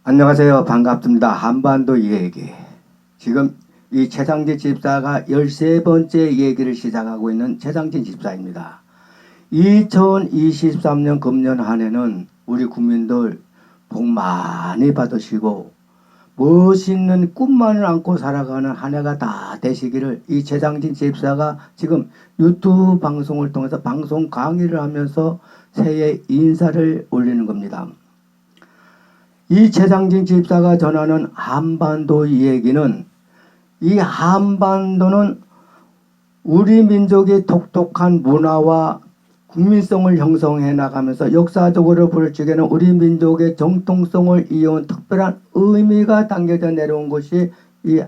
안녕하세요. 반갑습니다. 한반도 얘기. 지금 이 최상진 집사가 13번째 얘기를 시작하고 있는 최상진 집사입니다. 2023년 금년 한 해는 우리 국민들 복 많이 받으시고 멋있는 꿈만을 안고 살아가는 한 해가 다 되시기를 이 최상진 집사가 지금 유튜브 방송을 통해서 방송 강의를 하면서 새해 인사를 올리는 겁니다. 이 최상진 집사가 전하는 한반도 이야기는, 이 한반도는 우리 민족의 독특한 문화와 국민성을 형성해 나가면서 역사적으로 볼 적에는 우리 민족의 정통성을 이어온 특별한 의미가 담겨져 내려온 것이 이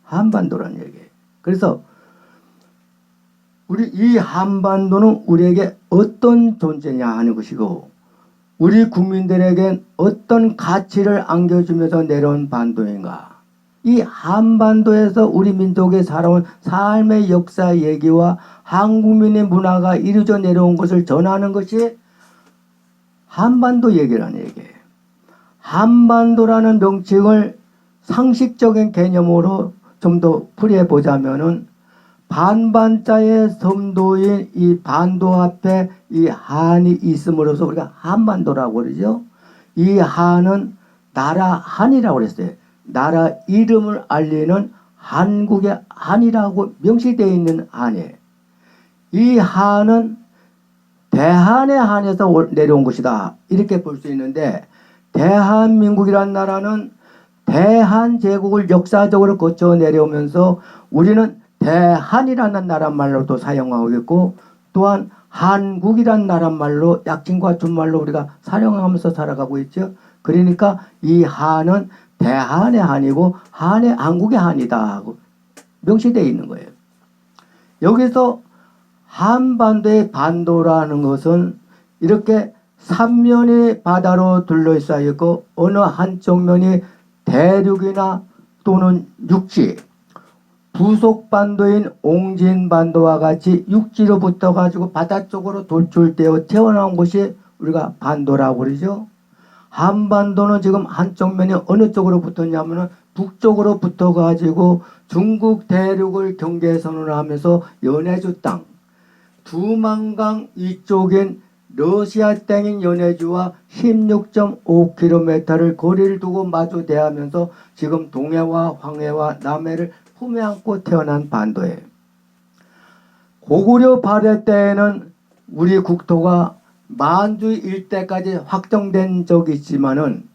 한반도라는 얘기예요. 그래서 우리 이 한반도는 우리에게 어떤 존재냐 하는 것이고, 우리 국민들에겐 어떤 가치를 안겨주면서 내려온 반도인가. 이 한반도에서 우리 민족이 살아온 삶의 역사 얘기와 한국민의 문화가 이루어져 내려온 것을 전하는 것이 한반도 얘기라는 얘기예요. 한반도라는 명칭을 상식적인 개념으로 좀 더 풀이해보자면은, 반반자의 섬도인 이 반도 앞에 이 한이 있음으로써 우리가 한반도라고 그러죠. 이 한은 나라 한이라고 그랬어요. 나라 이름을 알리는 한국의 한이라고 명시되어 있는 한이에요. 이 한은 대한의 한에서 내려온 것이다, 이렇게 볼 수 있는데, 대한민국이란 나라는 대한제국을 역사적으로 거쳐 내려오면서 우리는 대한이라는 나라 말로도 사용하고 있고, 또한 한국이란 나라 말로 약칭과 준말로 우리가 사용하면서 살아가고 있죠. 그러니까 이 한은 대한의 한이고 한국의 한이다 하고 명시되어 있는 거예요. 여기서 한반도의 반도라는 것은 이렇게 삼면이 바다로 둘러싸여 있고, 어느 한쪽 면이 대륙이나 또는 육지, 부속반도인 옹진반도와 같이 육지로 붙어가지고 바다 쪽으로 돌출되어 튀어나온 것이 우리가 반도라고 그러죠. 한반도는 지금 한쪽 면이 어느 쪽으로 붙었냐면은 북쪽으로 붙어가지고 중국 대륙을 경계선으로 하면서 연해주 땅, 두만강 이쪽인 러시아 땅인 연해주와 16.5km를 거리를 두고 마주 대하면서 지금 동해와 황해와 남해를 품에 안고 태어난 반도예요. 고구려 발해 때에는 우리 국토가 만주 일대까지 확정된 적이 있지만은,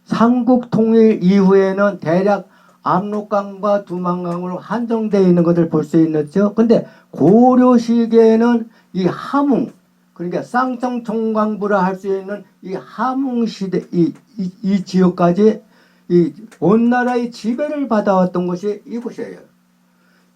삼국 통일 이후에는 대략 압록강과 두만강으로 한정되어 있는 것을 볼 수 있었죠. 근데 고려 시기에는 이 함흥, 그러니까 쌍성총광부라 할 수 있는 이 함흥 시대, 이 지역까지 이 온 나라의 지배를 받아왔던 것이 이곳이에요.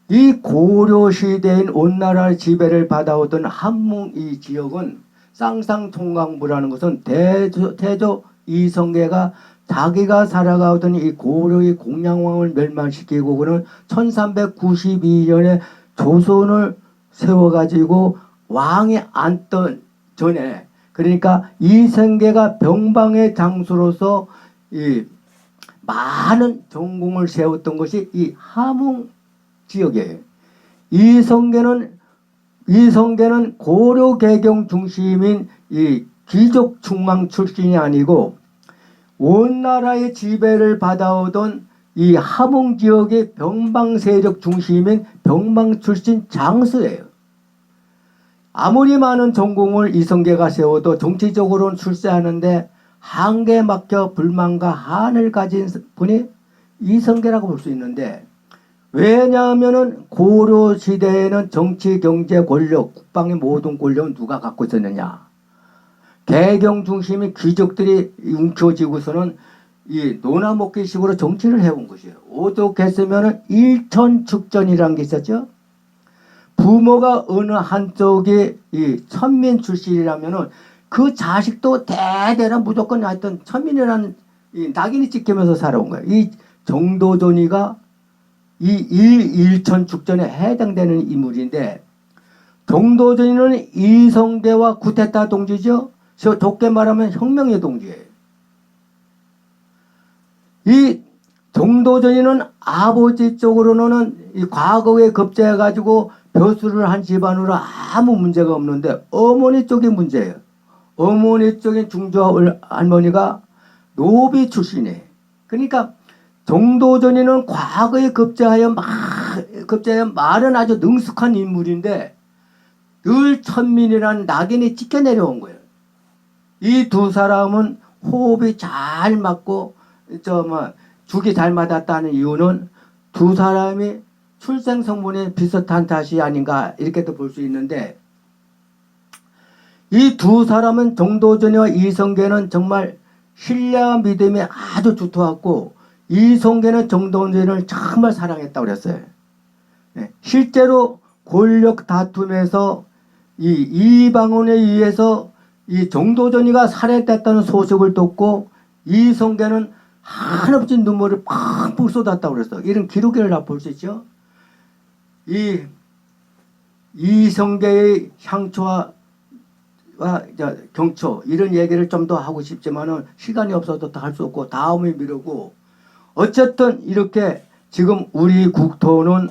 이 고려 시대인 온 나라의 지배를 받아오던 함흥 이 지역은, 쌍상총광부라는 것은 태조 이성계가 자기가 살아가던 이 고려의 공양왕을 멸망시키고 그는 1392년에 조선을 세워가지고 왕이 앉던 전에, 그러니까 이성계가 병방의 장수로서 이 많은 전공을 세웠던 것이 이 함흥 지역이에요. 이성계는 고려 개경 중심인 이 귀족 중앙 출신이 아니고 온 나라의 지배를 받아오던 이 함흥 지역의 병방 세력 중심인 병방 출신 장수예요. 아무리 많은 전공을 이성계가 세워도 정치적으로는 출세하는데 한계에 막혀 불만과 한을 가진 분이 이성계라고 볼 수 있는데, 왜냐하면은 고려 시대에는 정치, 경제, 권력, 국방의 모든 권력은 누가 갖고 있었느냐? 개경 중심의 귀족들이 움켜쥐고서는 이 노나먹기식으로 정치를 해온 것이에요. 오죽했으면은 일천축전이라는 게 있었죠. 부모가 어느 한쪽이 이 천민 출신이라면은 그 자식도 대대로 무조건 하여튼 천민이라는 이 낙인이 찍히면서 살아온 거예요. 이 정도전이가 이 일천축전에 해당되는 인물인데, 정도전이는 이성계와 구테타 동지죠. 좋게 말하면 혁명의 동지예요. 이 정도전이는 아버지 쪽으로는 이 과거에 급제해가지고 벼슬을 한 집안으로 아무 문제가 없는데 어머니 쪽이 문제예요. 어머니 쪽인 중조 할머니가 노비 출신이에요. 그러니까 정도전이는 과거에 급제하여 말은 아주 능숙한 인물인데 늘 천민이라는 낙인이 찍혀 내려온 거예요. 이 두 사람은 호흡이 잘 맞고 죽이 잘 맞았다는 이유는 두 사람이 출생 성분이 비슷한 탓이 아닌가 이렇게도 볼 수 있는데, 이 두 사람은 정도전이와 이성계는 정말 신뢰와 믿음이 아주 두터웠고 이성계는 정도전을 정말 사랑했다고 그랬어요. 실제로 권력 다툼에서 이 이방원에 의해서 이 정도전이가 살해됐다는 소식을 듣고 이성계는 한없이 눈물을 팍팍 쏟았다고 그랬어. 이런 기록을 다 볼 수 있죠. 이성계의 향초와 경초 이런 얘기를 좀 더 하고 싶지만은 시간이 없어서 다 할 수 없고 다음에 미루고, 어쨌든 이렇게 지금 우리 국토는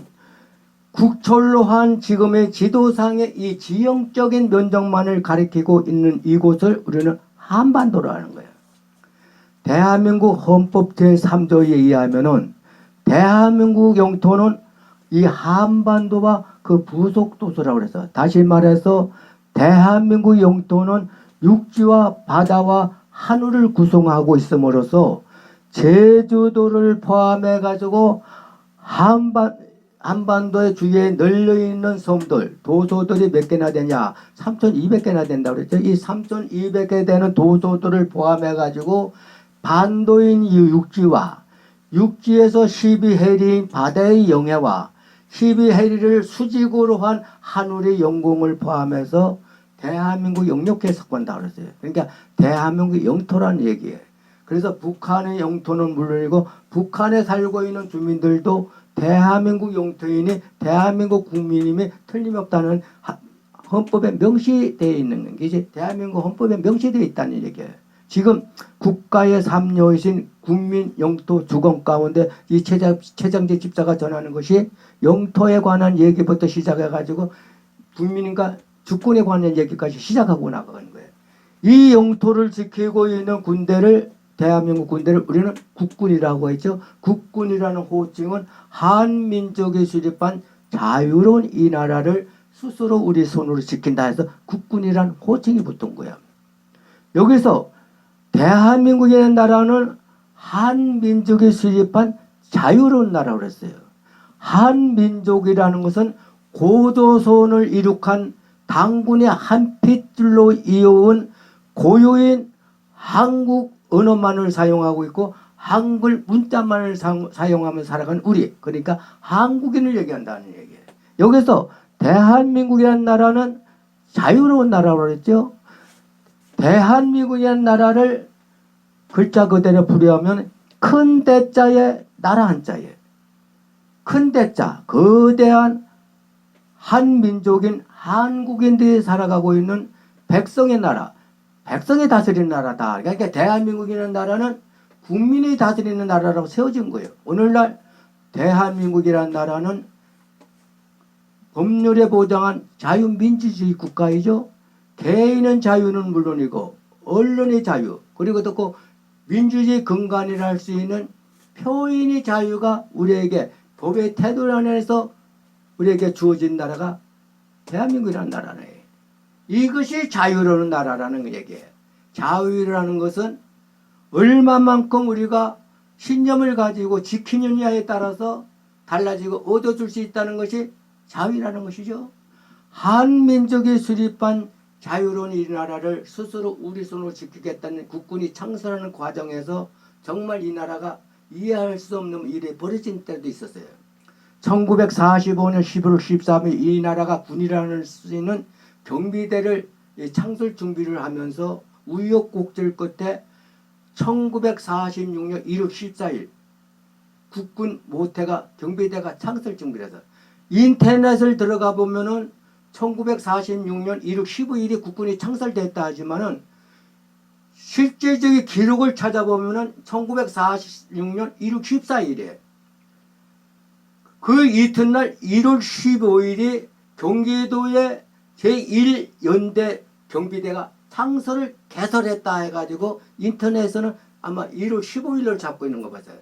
국철로한 지금의 지도상의 이 지형적인 면적만을 가리키고 있는 이곳을 우리는 한반도라는 거예요. 대한민국 헌법 제3조에 의하면은 대한민국 영토는 이 한반도와 그 부속도서라고 그래서, 다시 말해서 대한민국 영토는 육지와 바다와 하늘을 구성하고 있음으로써 제주도를 포함해 가지고 한반도의 주위에 널려있는 섬들, 도소들이 몇 개나 되냐? 3,200개나 된다고 그랬죠. 이 3,200개 되는 도소들을 포함해 가지고 반도인 이 육지와 육지에서 12해리인 바다의 영해와 12해리를 수직으로 한 하늘의 영공을 포함해서 대한민국 영역에 속한다고 그랬어요. 그러니까 대한민국 영토라는 얘기예요. 그래서 북한의 영토는 물론이고 북한에 살고 있는 주민들도 대한민국 영토인이 대한민국 국민임이 틀림없다는 헌법에 명시되어 있는 것이 대한민국 헌법에 명시되어 있다는 얘기예요. 지금 국가의 삼요이신 국민 영토 주권 가운데 이 최장재 집사가 전하는 것이 영토에 관한 얘기부터 시작해 가지고 국민과 주권에 관한 얘기까지 시작하고 나가는 거예요. 이 영토를 지키고 있는 군대를, 대한민국 군대를 우리는 국군이라고 했죠. 국군이라는 호칭은 한민족이 수립한 자유로운 이 나라를 스스로 우리 손으로 지킨다 해서 국군이라는 호칭이 붙은 거야. 여기서 대한민국이라는 나라는 한민족이 수립한 자유로운 나라고 그랬어요. 한민족이라는 것은 고조선을 이룩한 당군의 한 핏줄로 이어온 고유인 한국 언어만을 사용하고 있고 한글 문자만을 사용하며 살아가는 우리, 그러니까 한국인을 얘기한다는 얘기예요. 여기서 대한민국이라는 나라는 자유로운 나라라고 그랬죠. 대한민국이라는 나라를 글자 그대로 풀이하면 큰 대자에 나라 한자예요. 큰 대자, 거대한 한민족인 한국인들이 살아가고 있는 백성의 나라, 백성이 다스리는 나라다. 그러니까 대한민국이라는 나라는 국민이 다스리는 나라라고 세워진 거예요. 오늘날 대한민국이라는 나라는 법률에 보장한 자유민주주의 국가이죠. 개인의 자유는 물론이고 언론의 자유, 그리고 또 민주주의 근간이라 할 수 있는 표현의 자유가 우리에게 법의 태도 안에서 우리에게 주어진 나라가 대한민국이라는 나라네. 이것이 자유로운 나라라는 얘기예요. 자유라는 것은 얼마만큼 우리가 신념을 가지고 지키느냐에 따라서 달라지고 얻어줄 수 있다는 것이 자유라는 것이죠. 한민족이 수립한 자유로운 이 나라를 스스로 우리 손으로 지키겠다는 국군이 창설하는 과정에서 정말 이 나라가 이해할 수 없는 일이 벌어진 때도 있었어요. 1945년 11월 13일 이 나라가 군이라는 수 있는 경비대를 창설 준비를 하면서 우여곡절 끝에 1946년 1월 14일 국군 모태가 경비대가 창설 준비를 해서 인터넷을 들어가 보면은 1946년 1월 15일에 국군이 창설됐다 하지만은 실질적인 기록을 찾아보면은 1946년 1월 14일에 그 이튿날 1월 15일이 경기도의 제1연대 경비대가 창설을 개설했다 해가지고 인터넷에서는 아마 1월 15일을 잡고 있는 거 맞아요.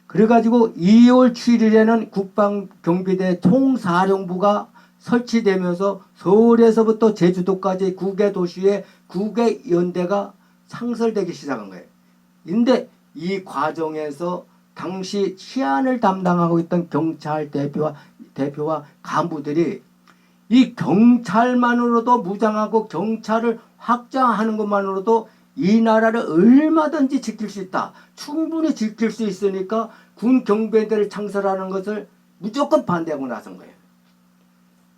그래가지고 2월 7일에는 국방경비대 총사령부가 설치되면서 서울에서부터 제주도까지 9개 도시의 9개 연대가 창설되기 시작한 거예요. 근데 이 과정에서 당시 치안을 담당하고 있던 경찰 대표와 간부들이 이 경찰만으로도 무장하고 경찰을 확장하는 것만으로도 이 나라를 얼마든지 지킬 수 있다. 충분히 지킬 수 있으니까 군 경비대를 창설하는 것을 무조건 반대하고 나선 거예요.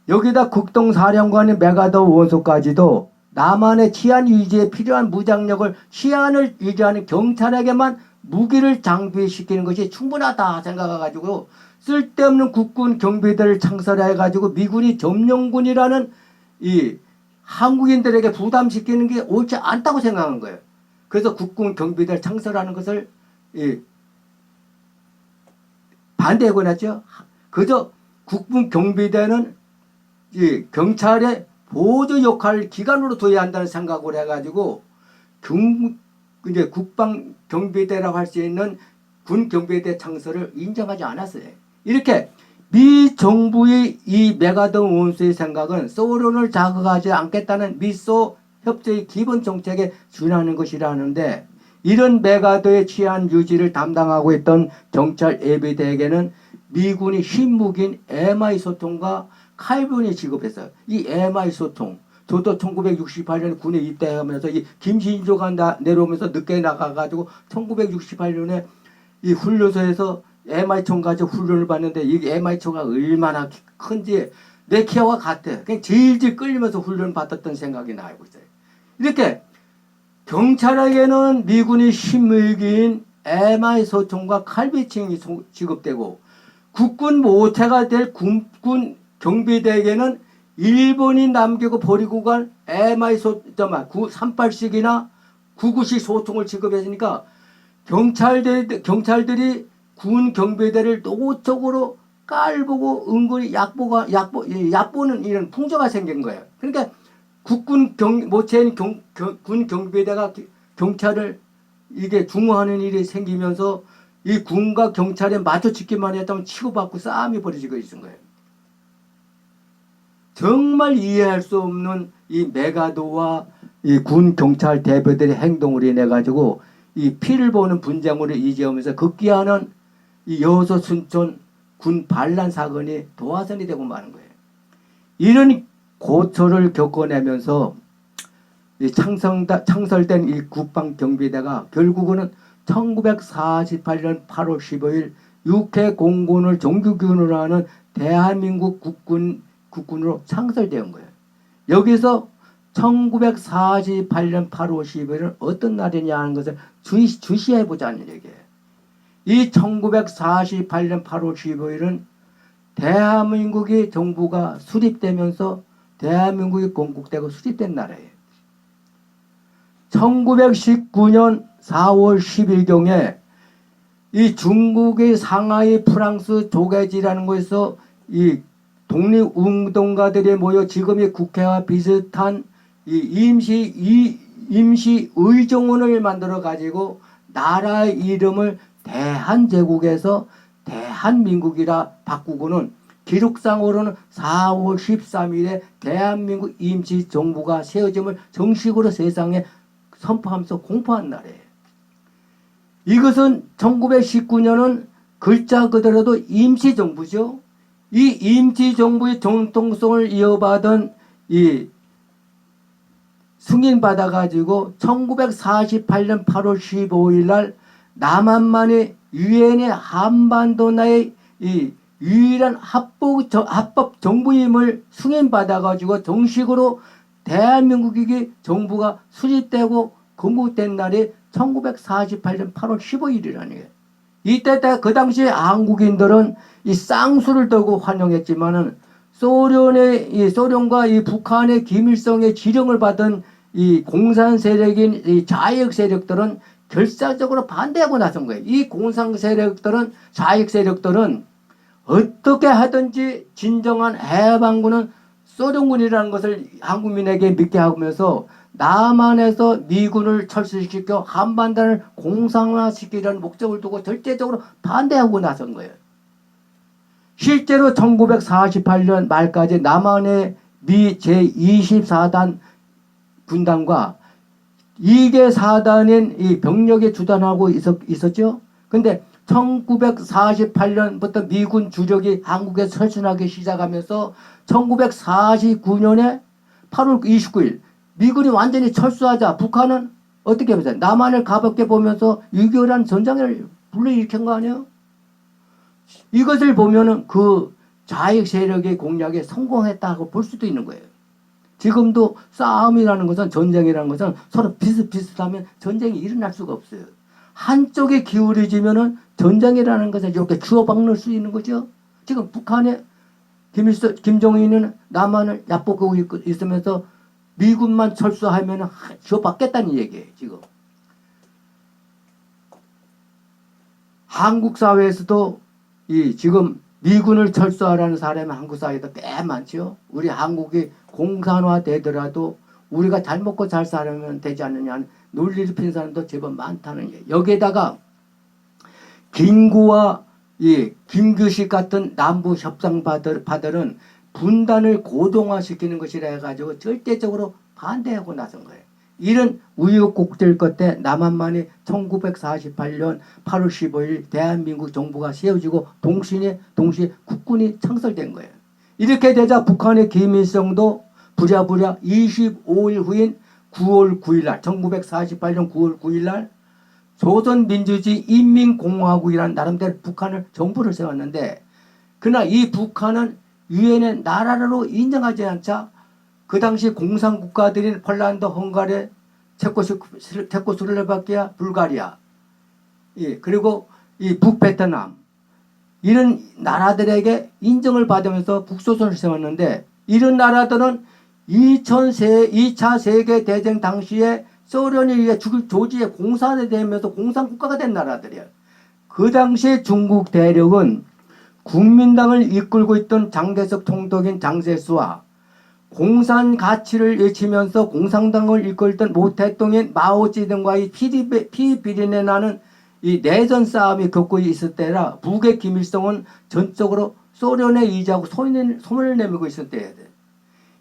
여기다 국동사령관의 메가더 원소까지도 남한의 치안 유지에 필요한 무장력을 치안을 유지하는 경찰에게만 무기를 장비시키는 것이 충분하다 생각해가지고 쓸데없는 국군 경비대를 창설해가지고 미군이 점령군이라는 이 한국인들에게 부담시키는 게 옳지 않다고 생각한 거예요. 그래서 국군 경비대를 창설하는 것을 반대하고 났죠. 그저 국군 경비대는 이 경찰의 보조 역할 기관으로 둬야 한다는 생각을 해가지고 이제 국방 경비대라고 할 수 있는 군 경비대 창설을 인정하지 않았어요. 이렇게 미 정부의 이 메가더 원수의 생각은 소련을 자극하지 않겠다는 미소 협정의 기본 정책에 준하는 것이라는데, 이런 메가더의 치안 유지를 담당하고 있던 경찰 예비대에게는 미군이 신무기인 MI 소총과 칼본이 지급했어요. 이 MI 소총, 저도 1968년에 군에 입대하면서 이 김신조가 내려오면서 늦게 나가가지고 1968년에 이 훈련소에서 MI총 가지고 훈련을 받는데, 이 MI총가 얼마나 큰지 내 키와 같아. 그냥 질질 끌리면서 훈련을 받았던 생각이 나고 있어요. 이렇게 경찰에게는 미군이 신무기인 MI 소총과 칼비칭이 지급되고, 국군 모태가 될 군군 경비대에게는 일본이 남기고 버리고 간 MI 38식이나 99식 소총을 지급했으니까 경찰들이 군 경비대를 노골적으로 깔보고 은근히 얕보는 이런 풍조가 생긴 거예요. 그러니까 국군 모체인 군 경비대가 경찰을 이게 중화하는 일이 생기면서 이 군과 경찰에 맞춰짓기만 했다면 치고받고 싸움이 벌어지고 있는 거예요. 정말 이해할 수 없는 이 메가더와 이 군 경찰 대표들의 행동으로 인해 가지고 이 피를 보는 분쟁으로 이제오면서 급기야는 이 여수 순천 군 반란 사건이 도화선이 되고 마는 거예요. 이런 고초를 겪어내면서 이 창설된 이 국방 경비대가 결국은 1948년 8월 15일 육해 공군을 정규군으로 하는 대한민국 국군으로 창설된 거예요. 여기서 1948년 8월 15일은 어떤 날이냐 하는 것을 주시해 보자는 얘기예요. 이 1948년 8월 15일은 대한민국의 정부가 수립되면서 대한민국이 건국되고 수립된 나라예요. 1919년 4월 10일경에 이 중국의 상하이 프랑스 조개지라는 곳에서 이 독립운동가들이 모여 지금의 국회와 비슷한 이 임시 의정원을 만들어 가지고 나라의 이름을 대한제국에서 대한민국이라 바꾸고는 기록상으로는 4월 13일에 대한민국 임시정부가 세워짐을 정식으로 세상에 선포하면서 공포한 날이에요. 이것은 1919년은 글자 그대로도 임시정부죠. 이 임시정부의 정통성을 이어받은 이 승인받아가지고 1948년 8월 15일 날 남한만이 유엔의 한반도 내의 이 유일한 합법 정부임을 승인받아가지고 정식으로 대한민국이 정부가 수립되고 건국된 날이 1948년 8월 15일이라는 거예요. 이때 그 당시에 한국인들은 이 쌍수를 들고 환영했지만은 소련과 이 북한의 김일성의 지령을 받은 이 공산 세력인 이 좌익 세력들은 결사적으로 반대하고 나선 거예요. 이 공산 세력들은, 좌익 세력들은 어떻게 하든지 진정한 해방군은 소련군이라는 것을 한국민에게 믿게 하면서 남한에서 미군을 철수시켜 한반도를 공산화시키려는 목적을 두고 절대적으로 반대하고 나선 거예요. 실제로 1948년 말까지 남한의 미 제24단 군단과 2개 사단인 이 병력에 주둔하고 있었죠. 근데 1948년부터 미군 주력이 한국에 설순하기 시작하면서 1949년에 8월 29일 미군이 완전히 철수하자 북한은 어떻게 보세요? 남한을 가볍게 보면서 6.25라는 전쟁을 불러일으킨 거 아니에요? 이것을 보면은 그 좌익 세력의 공략에 성공했다고 볼 수도 있는 거예요. 지금도 싸움이라는 것은, 전쟁이라는 것은 서로 비슷비슷하면 전쟁이 일어날 수가 없어요. 한쪽에 기울어지면은 전쟁이라는 것은 이렇게 주워박을 수 있는 거죠. 지금 북한의 김정은은 남한을 얕보고 있으면서 미군만 철수하면 주워받겠다는 얘기예요. 지금 한국 사회에서도 이 지금 미군을 철수하라는 사람이 한국 사회에도 꽤 많죠. 우리 한국이 공산화 되더라도 우리가 잘 먹고 잘 살면 되지 않느냐는 논리를 핀 사람도 제법 많다는 얘기예요. 여기에다가 김구와 이 김규식 같은 남부 협상파들은 분단을 고동화시키는 것이라 해가지고 절대적으로 반대하고 나선 거예요. 이런 우여곡절 끝에 남한만이 1948년 8월 15일 대한민국 정부가 세워지고 동시에 국군이 창설된 거예요. 이렇게 되자 북한의 김일성도 부랴부랴 25일 후인 9월 9일 날 1948년 9월 9일 날 조선민주주의 인민공화국이라는 나름대로 북한을 정부를 세웠는데, 그러나 이 북한은 유엔의 나라로 인정하지 않자 그 당시 공산국가들인 폴란드, 헝가리, 체코슬로바키아, 불가리아, 예, 그리고 이 북베트남 이런 나라들에게 인정을 받으면서 북조선을 세웠는데, 이런 나라들은 2차 세계대전 당시에 소련에 의해 조지에 공산화되면서 공산국가가 된 나라들이에요. 그 당시 중국 대륙은 국민당을 이끌고 있던 장개석 총독인 장제수와 공산 가치를 외치면서 공산당을 이끌던 모태똥인 마오쩌둥과의 피비린내 나는 이 내전 싸움이 겪고 있을 때라 북의 김일성은 전적으로 소련에 의지하고 손을 내밀고 있을 때야 돼.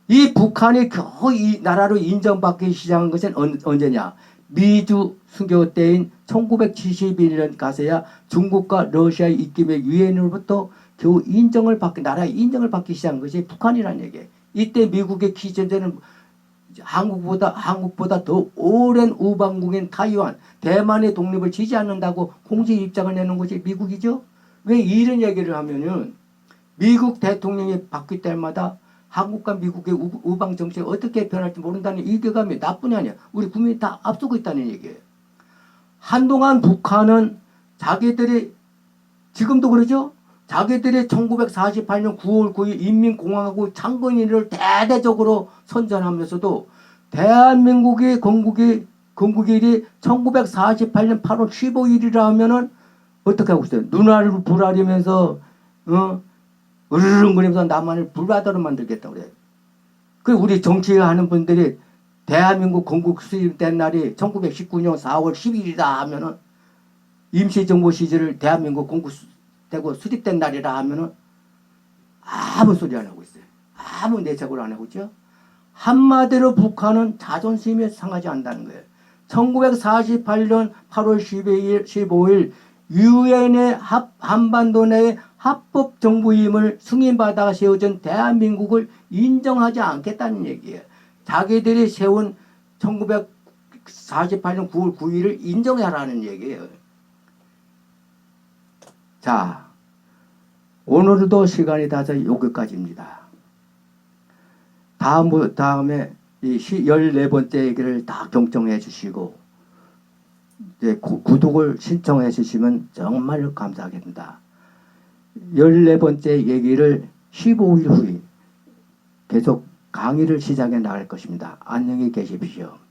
이 북한이 겨우 이 나라로 인정받기 시작한 것은 언제냐? 미주 수교 때인 1971년 가서야 중국과 러시아의 입김에 유엔으로부터 겨우 나라의 인정을 받기 시작한 것이 북한이라는 얘기예요. 이때 미국의 기존에는 한국보다 더 오랜 우방국인 타이완, 대만의 독립을 지지 않는다고 공식 입장을 내는 것이 미국이죠. 왜 이런 얘기를 하면은 미국 대통령이 바뀔 때마다 한국과 미국의 우방 정책이 어떻게 변할지 모른다는 위기감이 나뿐이 아니야. 우리 국민이 다 앞서고 있다는 얘기예요. 한동안 북한은 자기들이 지금도 그러죠. 자기들이 1948년 9월 9일 인민공화국 창건일을 대대적으로 선전하면서도 대한민국의 건국일이 1948년 8월 15일이라 하면은 어떻게 하고 있어요? 눈알을 부라리면서 으르렁거리면서 남한을 불바다로 만들겠다고 그래요. 그 우리 정치하는 분들이 대한민국 건국 수립된 날이 1919년 4월 10일이다 하면은 임시정부 시절을 대한민국 건국되고 수립된 날이라 하면은 아무 소리 안 하고 있어요. 아무 내색을 안 하고 있죠. 한마디로 북한은 자존심이 상하지 않는다는 거예요. 1948년 8월 15일 유엔의 한반도 내의 합법 정부임을 승인받아 세워진 대한민국을 인정하지 않겠다는 얘기예요. 자기들이 세운 1948년 9월 9일을 인정하라는 얘기예요. 자, 오늘도 시간이 다 돼서 여기까지입니다. 다음에 이 14번째 얘기를 다 경청해 주시고 이제 구독을 신청해 주시면 정말 감사하겠습니다. 14번째 얘기를 15일 후에 계속 강의를 시작해 나갈 것입니다. 안녕히 계십시오.